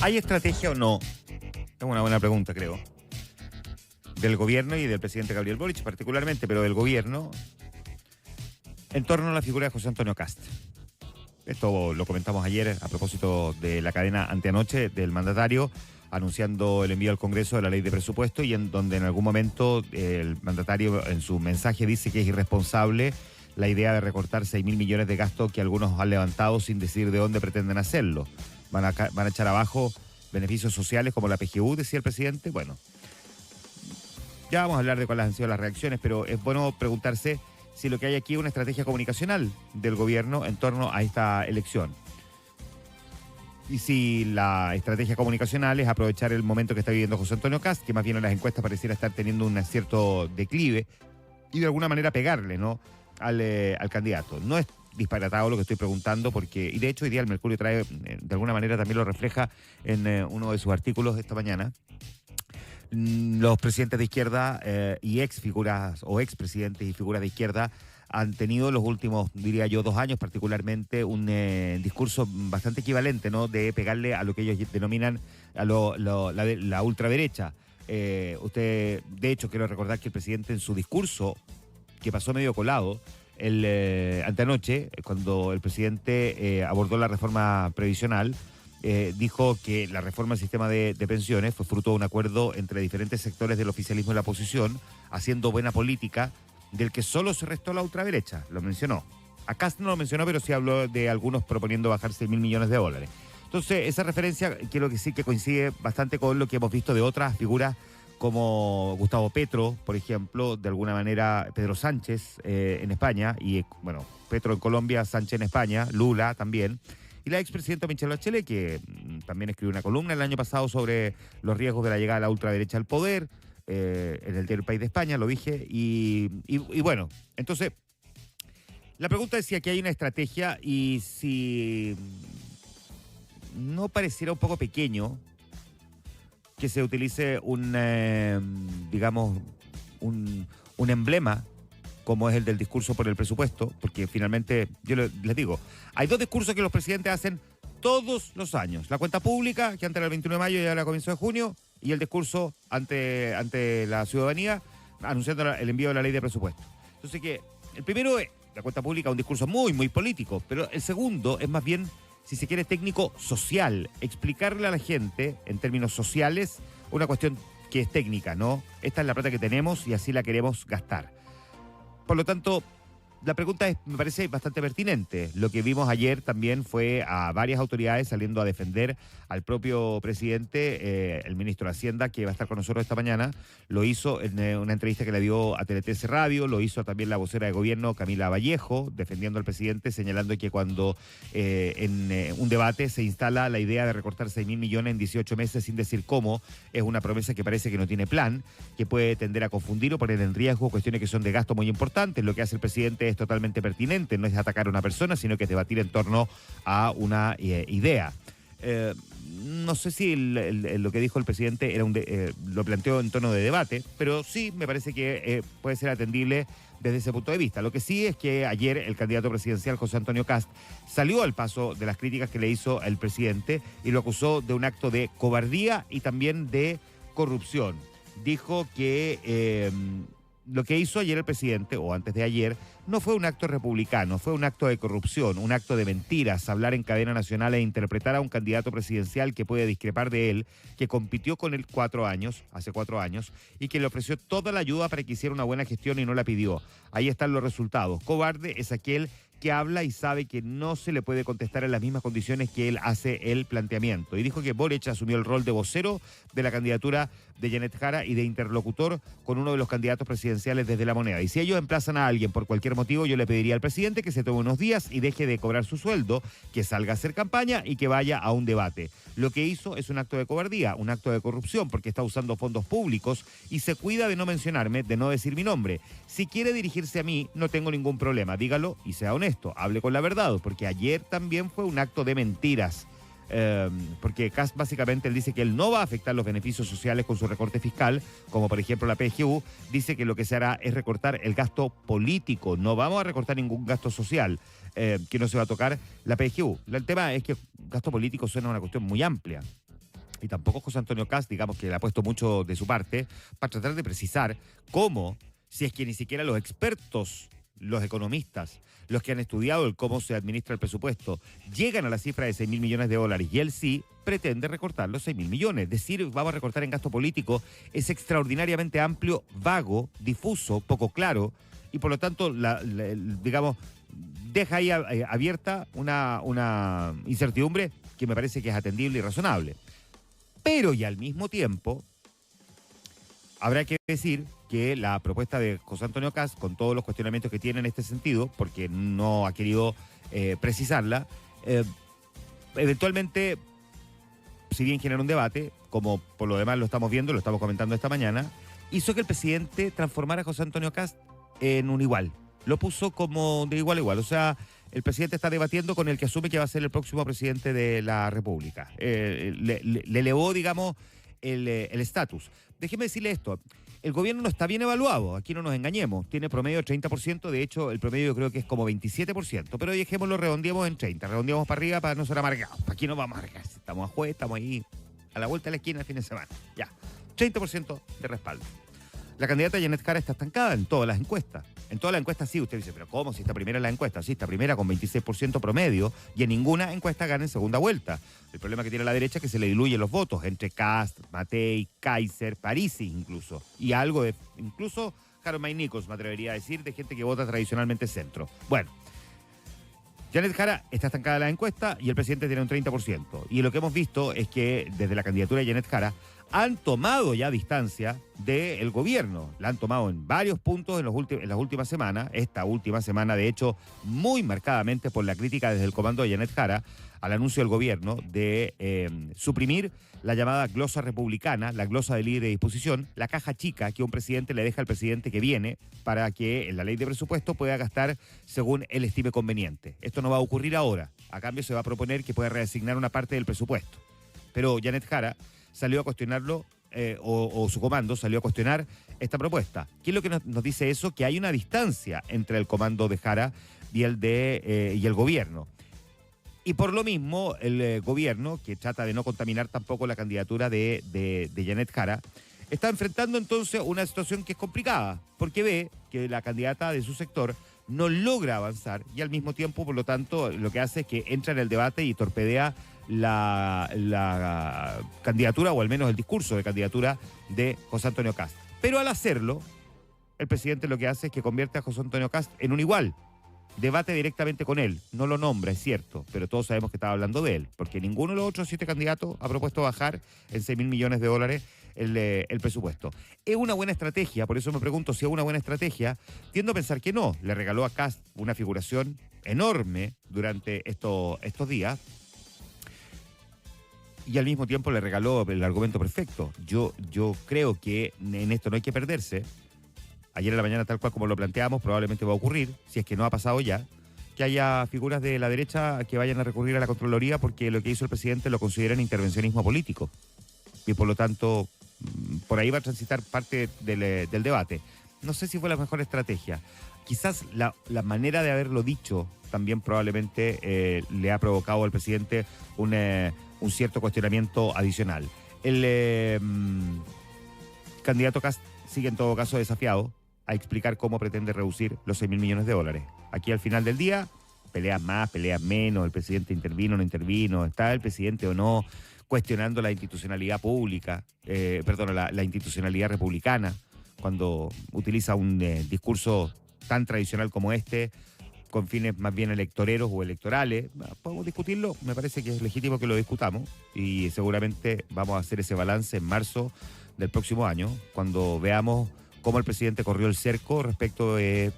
¿Hay estrategia o no? Es una buena pregunta, creo. Del gobierno y del presidente Gabriel Boric particularmente, pero del gobierno, en torno a la figura de José Antonio Kast. Esto lo comentamos ayer a propósito de la cadena anteanoche del mandatario anunciando el envío al Congreso de la ley de presupuesto y en donde en algún momento el mandatario en su mensaje dice que es irresponsable la idea de recortar 6.000 millones de gastos que algunos han levantado sin decir de dónde pretenden hacerlo. Van a echar abajo beneficios sociales como la PGU, decía el presidente. Bueno, ya vamos a hablar de cuáles han sido las reacciones, pero es bueno preguntarse si lo que hay aquí es una estrategia comunicacional del gobierno en torno a esta elección. Y si la estrategia comunicacional es aprovechar el momento que está viviendo José Antonio Kast, que más bien en las encuestas pareciera estar teniendo un cierto declive, y de alguna manera pegarle, ¿no?, al candidato. No es disparatado lo que estoy preguntando, porque, y de hecho hoy día el Mercurio trae, de alguna manera también lo refleja en uno de sus artículos de esta mañana. Los presidentes de izquierda y ex figuras o ex presidentes y figuras de izquierda han tenido los últimos, diría yo, 2 años particularmente un discurso bastante equivalente, ¿no?, de pegarle a lo que ellos denominan a la ultraderecha. Usted, de hecho, quiero recordar que el presidente en su discurso, que pasó medio colado, antenoche, cuando el presidente abordó la reforma previsional, dijo que la reforma al sistema de pensiones fue fruto de un acuerdo entre diferentes sectores del oficialismo y la oposición, haciendo buena política, del que solo se restó la ultraderecha. Lo mencionó. Acá no lo mencionó, pero sí habló de algunos proponiendo bajar 6.000 millones de dólares. Entonces, esa referencia quiero decir que coincide bastante con lo que hemos visto de otras figuras como Gustavo Petro, por ejemplo, de alguna manera Pedro Sánchez en España, y bueno, Petro en Colombia, Sánchez en España, Lula también. Y la expresidenta Michelle Bachelet, que también escribió una columna el año pasado sobre los riesgos de la llegada de la ultraderecha al poder, en el diario El País de España, lo dije. Y bueno, entonces, la pregunta es si aquí hay una estrategia y si no pareciera un poco pequeño que se utilice digamos, un emblema como es el del discurso por el presupuesto, porque finalmente, yo les digo, hay 2 discursos que los presidentes hacen todos los años. La cuenta pública, que antes era el 21 de mayo y ahora comienzo de junio, y el discurso ante la ciudadanía, anunciando el envío de la ley de presupuesto. Entonces, que el primero es la cuenta pública, un discurso muy, muy político, pero el segundo es más bien, si se quiere, técnico social, explicarle a la gente, en términos sociales, una cuestión que es técnica, ¿no? Esta es la plata que tenemos y así la queremos gastar. Por lo tanto, la pregunta me parece bastante pertinente. Lo que vimos ayer también fue a varias autoridades saliendo a defender al propio presidente, el ministro de Hacienda, que va a estar con nosotros esta mañana. Lo hizo en una entrevista que le dio a Tele13 Radio, lo hizo también la vocera de gobierno, Camila Vallejo, defendiendo al presidente, señalando que cuando en un debate se instala la idea de recortar 6.000 millones en 18 meses sin decir cómo, es una promesa que parece que no tiene plan, que puede tender a confundir o poner en riesgo cuestiones que son de gasto muy importantes. Lo que hace el presidente es totalmente pertinente, no es atacar a una persona, sino que es debatir en torno a una idea. No sé si lo que dijo el presidente era lo planteó en tono de debate, pero sí me parece que puede ser atendible desde ese punto de vista. Lo que sí es que ayer el candidato presidencial José Antonio Kast salió al paso de las críticas que le hizo el presidente y lo acusó de un acto de cobardía y también de corrupción. Dijo que lo que hizo ayer el presidente, o antes de ayer, no fue un acto republicano, fue un acto de corrupción, un acto de mentiras, hablar en cadena nacional e interpretar a un candidato presidencial que puede discrepar de él, que compitió con él hace 4 años, y que le ofreció toda la ayuda para que hiciera una buena gestión y no la pidió. Ahí están los resultados. Cobarde es aquel que habla y sabe que no se le puede contestar en las mismas condiciones que él hace el planteamiento. Y dijo que Boric asumió el rol de vocero de la candidatura de Janet Jara y de interlocutor con uno de los candidatos presidenciales desde La Moneda. Y si ellos emplazan a alguien por cualquier motivo, yo le pediría al presidente que se tome unos días y deje de cobrar su sueldo, que salga a hacer campaña y que vaya a un debate. Lo que hizo es un acto de cobardía, un acto de corrupción, porque está usando fondos públicos y se cuida de no mencionarme, de no decir mi nombre. Si quiere dirigirse a mí, no tengo ningún problema, dígalo y sea honesto, hable con la verdad, porque ayer también fue un acto de mentiras. Porque Kast básicamente él dice que él no va a afectar los beneficios sociales con su recorte fiscal, como por ejemplo la PGU, dice que lo que se hará es recortar el gasto político, no vamos a recortar ningún gasto social, que no se va a tocar la PGU. El tema es que gasto político suena una cuestión muy amplia. y tampoco José Antonio Kast, digamos que le ha puesto mucho de su parte, para tratar de precisar cómo, si es que ni siquiera los expertos, los economistas, los que han estudiado el cómo se administra el presupuesto, llegan a la cifra de 6.000 millones de dólares, y él sí pretende recortar los 6.000 millones. Decir vamos a recortar en gasto político es extraordinariamente amplio, vago, difuso, poco claro, y por lo tanto, digamos, deja ahí abierta una incertidumbre que me parece que es atendible y razonable. Pero y al mismo tiempo, habrá que decir que la propuesta de José Antonio Kast, con todos los cuestionamientos que tiene en este sentido, porque no ha querido precisarla, eventualmente, si bien genera un debate, como por lo demás lo estamos viendo, lo estamos comentando esta mañana, hizo que el presidente transformara a José Antonio Kast en un igual. Lo puso como de igual a igual. O sea, el presidente está debatiendo con el que asume que va a ser el próximo presidente de la República. Le elevó, digamos, el estatus. Déjeme decirle esto. El gobierno no está bien evaluado, aquí no nos engañemos. Tiene promedio de 30%, de hecho, el promedio yo creo que es como 27%. Pero dejémoslo, redondeemos en 30. Redondeamos para arriba para no ser amargados. Aquí no vamos a amargar. Si estamos a juez, estamos ahí a la vuelta de la esquina el fin de semana. Ya. 30% de respaldo. La candidata Janet Jara está estancada en todas las encuestas. En todas las encuestas sí, usted dice, pero ¿cómo? Si está primera en la encuesta. Sí, está primera con 26% promedio y en ninguna encuesta gana en segunda vuelta. El problema que tiene la derecha es que se le diluyen los votos entre Kast, Matei, Kaiser, Parisi incluso. Y algo de, incluso Harold May Nichols, me atrevería a decir, de gente que vota tradicionalmente centro. Bueno, Janet Jara está estancada en la encuesta y el presidente tiene un 30%. Y lo que hemos visto es que desde la candidatura de Janet Jara han tomado ya distancia del gobierno. La han tomado en varios puntos en las últimas semanas. Esta última semana, de hecho, muy marcadamente por la crítica desde el comando de Janet Jara al anuncio del gobierno de suprimir la llamada glosa republicana, la glosa de libre disposición, la caja chica que un presidente le deja al presidente que viene para que en la ley de presupuesto pueda gastar según él estime conveniente. Esto no va a ocurrir ahora. A cambio se va a proponer que pueda reasignar una parte del presupuesto. Pero Janet Jara salió a cuestionarlo, o su comando salió a cuestionar esta propuesta. ¿Qué es lo que nos dice eso? Que hay una distancia entre el comando de Jara y el gobierno. Y por lo mismo, el gobierno, que trata de no contaminar tampoco la candidatura de Janet Jara, está enfrentando entonces una situación que es complicada, porque ve que la candidata de su sector no logra avanzar y al mismo tiempo, por lo tanto, lo que hace es que entra en el debate y torpedea la candidatura, o al menos el discurso de candidatura de José Antonio Kast. Pero al hacerlo, el presidente lo que hace es que convierte a José Antonio Kast en un igual. Debate directamente con él, no lo nombra, es cierto, pero todos sabemos que estaba hablando de él, porque ninguno de los otros 7 candidatos ha propuesto bajar en 6.000 millones de dólares el presupuesto. ¿Es una buena estrategia? Por eso me pregunto si es una buena estrategia. Tiendo a pensar que no. Le regaló a Kast una figuración enorme durante estos días, y al mismo tiempo le regaló el argumento perfecto. Yo creo que en esto no hay que perderse. Ayer en la mañana, tal cual como lo planteamos, probablemente va a ocurrir, si es que no ha pasado ya, que haya figuras de la derecha que vayan a recurrir a la Contraloría porque lo que hizo el presidente lo consideran intervencionismo político. Y por lo tanto, por ahí va a transitar parte del debate. No sé si fue la mejor estrategia. Quizás la manera de haberlo dicho también probablemente le ha provocado al presidente un cierto cuestionamiento adicional. El candidato Kast sigue en todo caso desafiado a explicar cómo pretende reducir los 6.000 millones de dólares. Aquí al final del día, peleas más, peleas menos, el presidente intervino o no intervino, está el presidente o no cuestionando la institucionalidad pública, la institucionalidad republicana, cuando utiliza un discurso tan tradicional como este, con fines más bien electoreros o electorales. Podemos discutirlo, me parece que es legítimo que lo discutamos y seguramente vamos a hacer ese balance en marzo del próximo año, cuando veamos cómo el presidente corrió el cerco respecto de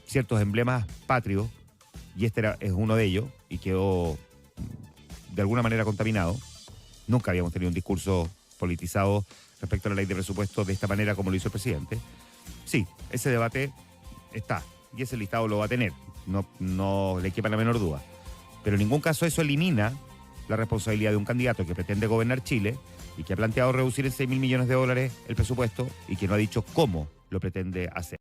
ciertos emblemas patrios, y este es uno de ellos, y quedó de alguna manera contaminado. Nunca habíamos tenido un discurso politizado respecto a la ley de presupuesto de esta manera como lo hizo el presidente. Sí, ese debate está, y ese listado lo va a tener, no le quepa la menor duda. Pero en ningún caso eso elimina la responsabilidad de un candidato que pretende gobernar Chile y que ha planteado reducir en 6.000 millones de dólares el presupuesto y que no ha dicho cómo lo pretende hacer.